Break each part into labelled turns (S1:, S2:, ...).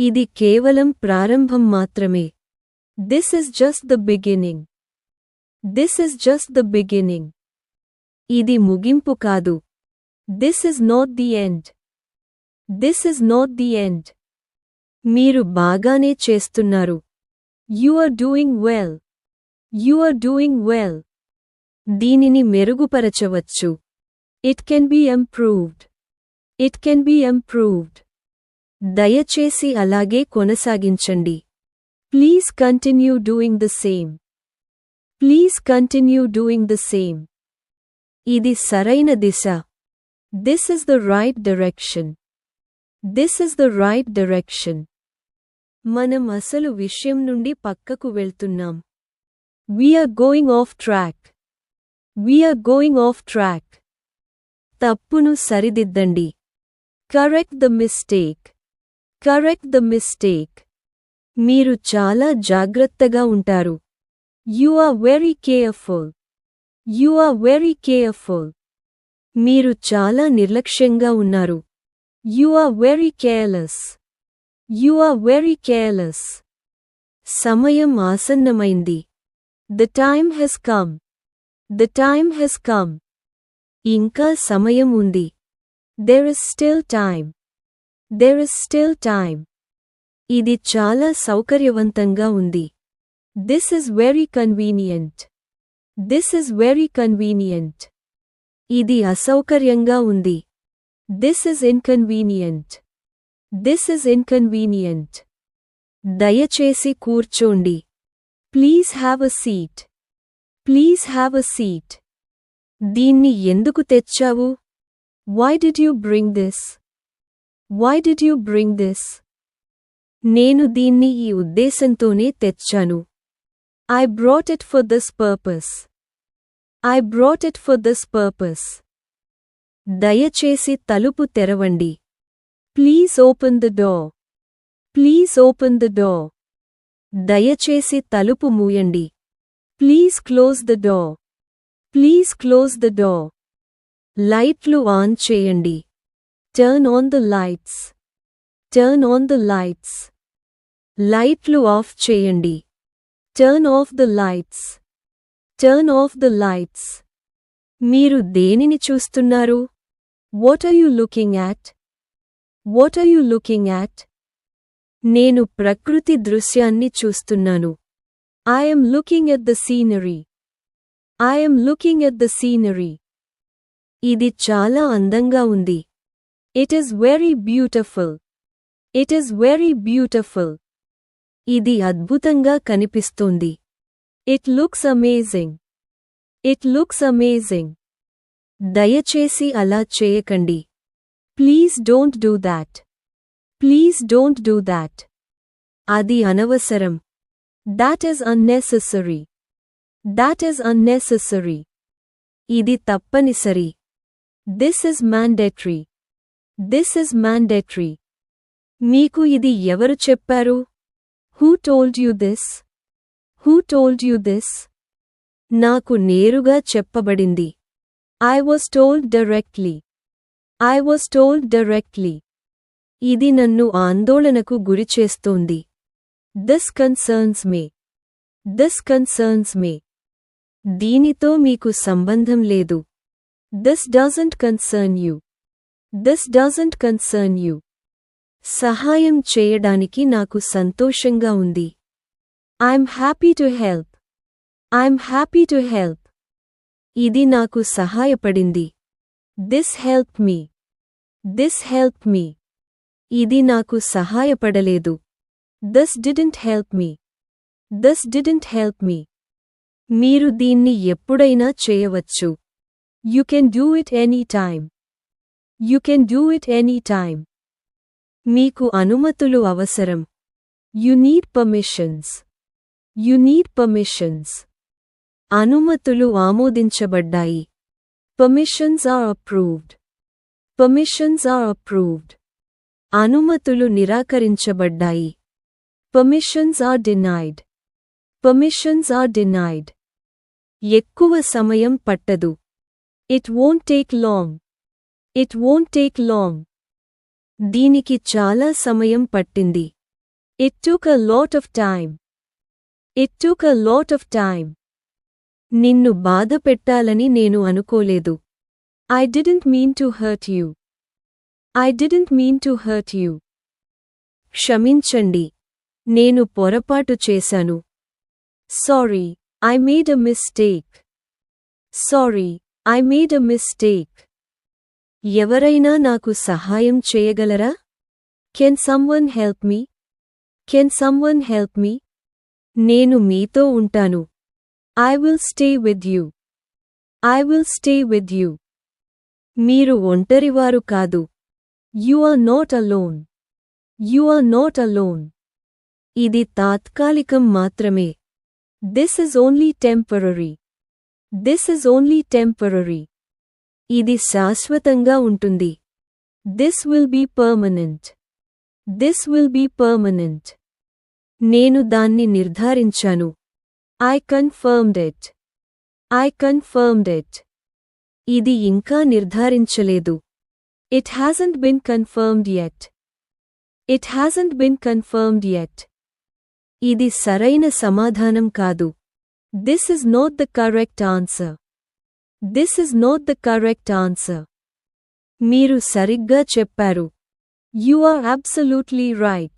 S1: ఇది కేవలం ప్రారంభం మాత్రమే. This is just the beginning. This is just the beginning. ఇది ముగింపు కాదు. This is not the end. This is not the end. మీరు బాగానే చేస్తున్నారు. You are doing well. You are doing well. దీనిని మెరుగుపరచవచ్చు. It can be improved. It can be improved. దయచేసి అలాగే కొనసాగించండి. Please continue doing the same. Please continue doing the same. ఇది సరైన దిశ. This is the right direction. This is the right direction. మనం అసలు విషయం నుండి పక్కకు వెళ్తున్నాం. We are going off track. We are going off track. తప్పును సరిదిద్దండి. Correct the mistake. Correct the mistake. మీరు చాలా జాగ్రత్తగా ఉంటారు. You are very careful. You are very careful. మీరు చాలా నిర్లక్ష్యంగా ఉన్నారు. You are very careless. You are very careless. సమయం ఆసన్నమైంది. The time has come. The time has come. ఇంకా సమయం ఉంది. There is still time. There is still time. ఇది చాలా సౌకర్యవంతంగా ఉంది. This is very convenient. This is very convenient. ఇది అసౌకర్యంగా ఉంది. This is inconvenient. This is inconvenient. దయచేసి కూర్చోండి. Please have a seat. Please have a seat. దీన్ని ఎందుకు తెచ్చావు? Why did you bring this? Why did you bring this? నేను దీన్ని ఈ ఉద్దేశంతోనే తెచ్చాను. I brought it for this purpose. I brought it for this purpose. దయచేసి తలుపు తెరవండి. Please open the door. Please open the door. దయచేసి తలుపు మూయండి. Please close the door. Please close the door. లైట్లు ఆన్ చేయండి. Turn on the lights. Turn on the lights. లైట్లు of చేయండి. Turn off the lights. Turn off the lights. మీరు దేనిని చూస్తున్నారు? What are you looking at? What are you looking at? నేను ప్రకృతి దృశ్యాన్ని చూస్తున్నాను. I am looking at the scenery. I am looking at the scenery. ఇది చాలా అందంగా ఉంది. It is very beautiful. It is very beautiful. ఇది అద్భుతంగా కనిపిస్తోంది. It looks amazing. It looks amazing. దయచేసి అలా చేయకండి. Please don't do that. Please don't do that. అది అనవసరం. That is unnecessary. That is unnecessary. ఇది తప్పనిసరి. This is mandatory. This is mandatory. మీకు ఇది ఎవరు చెప్పారు? Who told you this? Who told you this? నాకు నేరుగా చెప్పబడింది. I was told directly. I was told directly. ఇది నన్ను ఆందోళనకు గురిచేస్తోంది. This concerns me. This concerns me. దీనితో మీకు సంబంధం లేదు. This doesn't concern you. This doesn't concern you. సహాయం చేయడానికి నాకు సంతోషంగా ఉంది. I'm happy to help. I'm happy to help. ఇది నాకు సహాయపడింది. This helped me. This helped me. ఇది నాకు సహాయపడలేదు. This didn't help me. This didn't help me. మీరు దీన్ని ఎప్పుడైనా చేయవచ్చు. You can do it anytime. You can do it anytime. మీకు అనుమతులు అవసరం. You need permissions. You need permissions. అనుమతులు ఆమోదించబడ్డాయి. Permissions are approved. Permissions are approved. అనుమతులు నిరాకరించబడ్డాయి. Permissions are denied. Permissions are denied. ఎక్కువ సమయం పట్టదు. It won't take long. It won't take long. దీనికి చాలా సమయం పట్టింది. It took a lot of time. It took a lot of time. నిన్ను బాధ పెట్టాలని నేను అనుకోలేదు. I didn't mean to hurt you. I didn't mean to hurt you. క్షమించండి. నేను పొరపాటు చేశాను. Sorry, I made a mistake. Sorry, I made a mistake. ఎవరైనా నాకు సహాయం చేయగలరా? Can someone help me? Can someone help me? నేను మీతో ఉంటాను. I will stay with you. I will stay with you. మీరు ఒంటరివారు కాదు. You are not alone. You are not alone. ఇది తాత్కాలికం మాత్రమే. This is only temporary. This is only temporary. ఇది శాశ్వతంగా ఉంటుంది. This will be permanent. This will be permanent. నేను దాన్ని నిర్ధారించాను. I confirmed it. I confirmed it. ఇది ఇంకా నిర్ధారించలేదు. It hasn't been confirmed yet. It hasn't been confirmed yet. ఇది సరైన సమాధానం కాదు. This is not the correct answer. This is not the correct answer. మీరు సరిగ్గా చెప్పారు. You are absolutely right.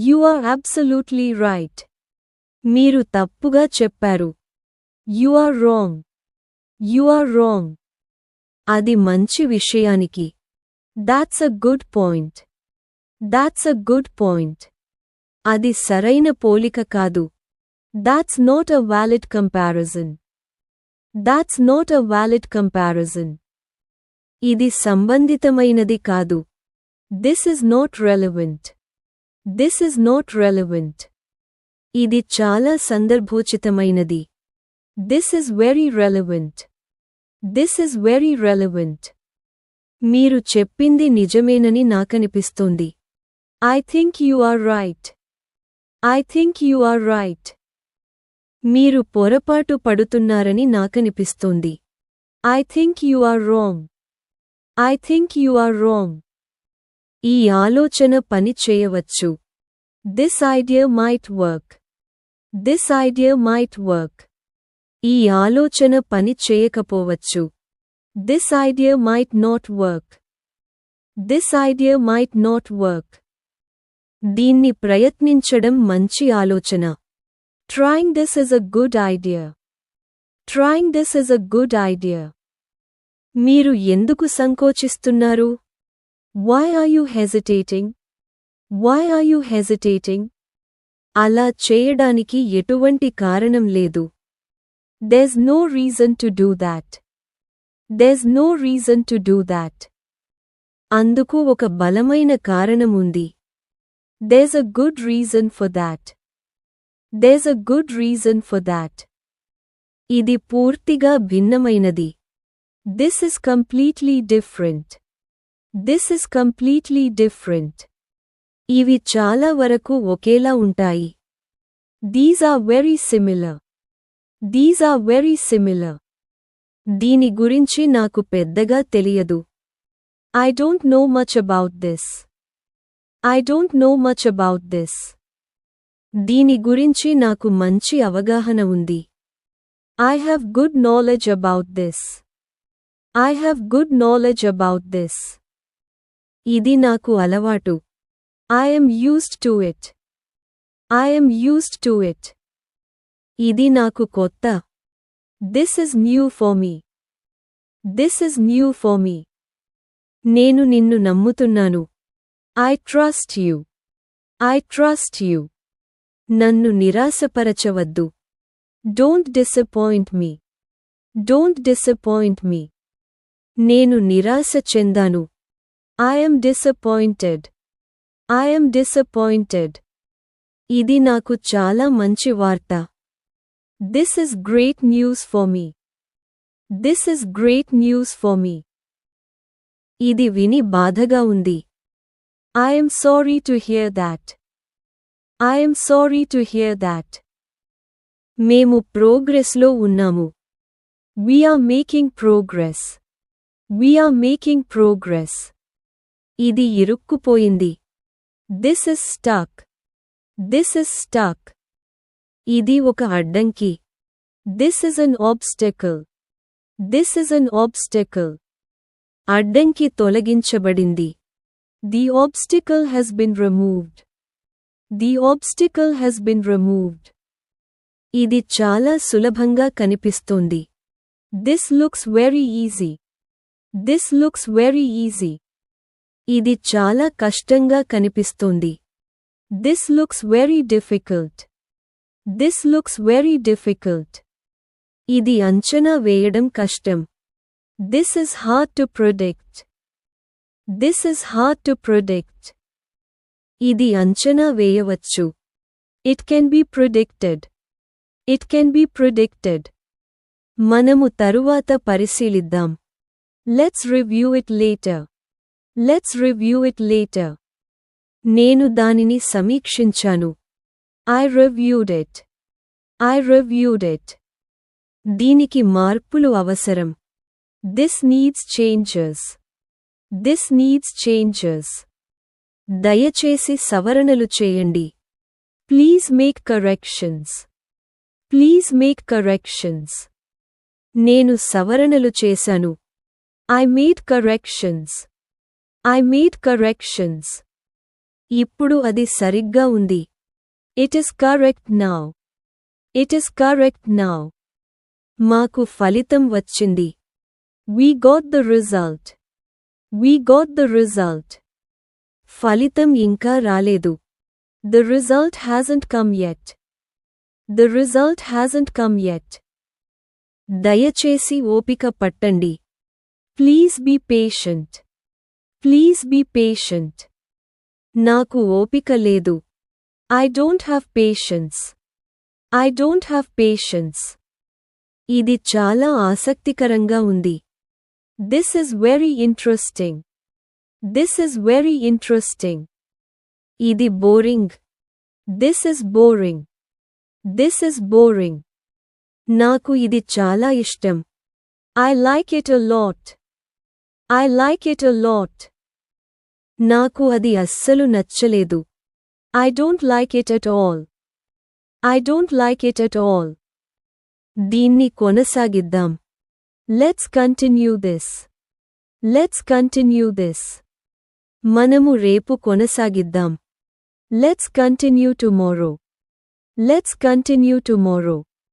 S1: You are absolutely right. మీరు తప్పుగా చెప్పారు. You are wrong. You are wrong. అది మంచి విషయానికి. That's a good point. That's a good point. అది సరైన పోలిక కాదు. That's not a valid comparison. That's not a valid comparison. ఇది సంబంధితమైనది కాదు. This is not relevant. This is not relevant. ఇది చాలా సందర్భోచితమైనది. This is very relevant. This is very relevant. మీరు చెప్పింది నిజమేనని నాకనిపిస్తోంది. I think you are right. I think you are right. మీరు పొరపాటు పడుతున్నారని నాకనిపిస్తోంది. I think you are wrong. I think you are wrong. ఈ ఆలోచన పని చేయవచ్చు. This idea might work. This idea might work. ఈ ఆలోచన పని చేయకపోవచ్చు. This idea might not work. This idea might not work. దీన్ని ప్రయత్నించడం మంచి ఆలోచన. Trying this is a good idea. Trying this is a good idea. మీరు ఎందుకు సంకోచిస్తున్నారు? Why are you hesitating? Why are you hesitating? అలా చేయడానికి ఎటువంటి కారణం లేదు. There's no reason to do that. There's no reason to do that. అందుకు ఒక బలమైన కారణం ఉంది. There's a good reason for that. There's a good reason for that. ఇది పూర్తిగా భిన్నమైనది. This is completely different. This is completely different. ఇవి చాలా వరకు ఒకేలా ఉంటాయి. These are very similar. These are very similar. దీని గురించి నాకు పెద్దగా తెలియదు. I don't know much about this. I don't know much about this. దీని గురించి నాకు మంచి అవగాహన ఉంది. I have good knowledge about this. I have good knowledge about this. ఇది నాకు అలవాటు. I am used to it. I am used to it. ఇది నాకు కొత్త. This is new for me. This is new for me. నేను నిన్ను నమ్ముతున్నాను. I trust you. I trust you. నన్ను నిరాశపరచవద్దు. Don't disappoint me. Don't disappoint me. నేను నిరాశ చెందాను. I am disappointed. I am disappointed. ఇది నాకు చాలా మంచి వార్త. This is great news for me. This is great news for me. ఇది విని బాధగా ఉంది. I am sorry to hear that. I am sorry to hear that. మేము ప్రోగ్రెస్లో ఉన్నాము. We are making progress. We are making progress. ఇది ఇరుక్కుపోయింది. This is stuck. This is stuck. ఇది ఒక అడ్డంకి. This is an obstacle. This is an obstacle. అడ్డంకి తొలగించబడింది. The obstacle has been removed. The obstacle has been removed. ఇది చాలా సులభంగా కనిపిస్తోంది. This looks very easy. This looks very easy. ఇది చాలా కష్టంగా కనిపిస్తోంది. This looks very difficult. This looks very difficult. ఇది అంచనా వేయడం కష్టం. This is hard to predict. This is hard to predict. ఇది అంచనా వేయవచ్చు. It can be predicted. It can be predicted. మనము తరువాత పరిశీలిద్దాం. Let's review it later. Let's review it later. నేను దానిని సమీక్షించాను. I reviewed it. I reviewed it. దీనికి మార్పులు అవసరం. This needs changes. This needs changes. దయచేసి సవరణలు చేయండి. Please make corrections. Please make corrections. నేను సవరణలు చేశాను. I made corrections. I made corrections. ఇప్పుడు అది సరిగ్గా ఉంది. It is correct now. It is correct now. మాకు ఫలితం వచ్చింది. We got the result. We got the result. ఫలితం ఇంకా రాలేదు. The result hasn't come yet. The result hasn't come yet. దయచేసి ఓపిక పట్టండి. Please be patient. Please be patient. నాకు ఓపిక లేదు. I don't have patience. I don't have patience. ఇది చాలా ఆసక్తికరంగా ఉంది. This is very interesting. This is very interesting. ఇది boring. This is boring. This is boring. నాకు ఇది చాలా ఇష్టం. I like it a lot. I like it a lot. నాకు అది అస్సలు నచ్చలేదు. I don't like it at all. I don't like it at all. దీన్ని కొనసాగిద్దాం. Let's continue this. Let's continue this. మనము రేపు కొనసాగిద్దాం. Let's continue tomorrow. Let's continue tomorrow.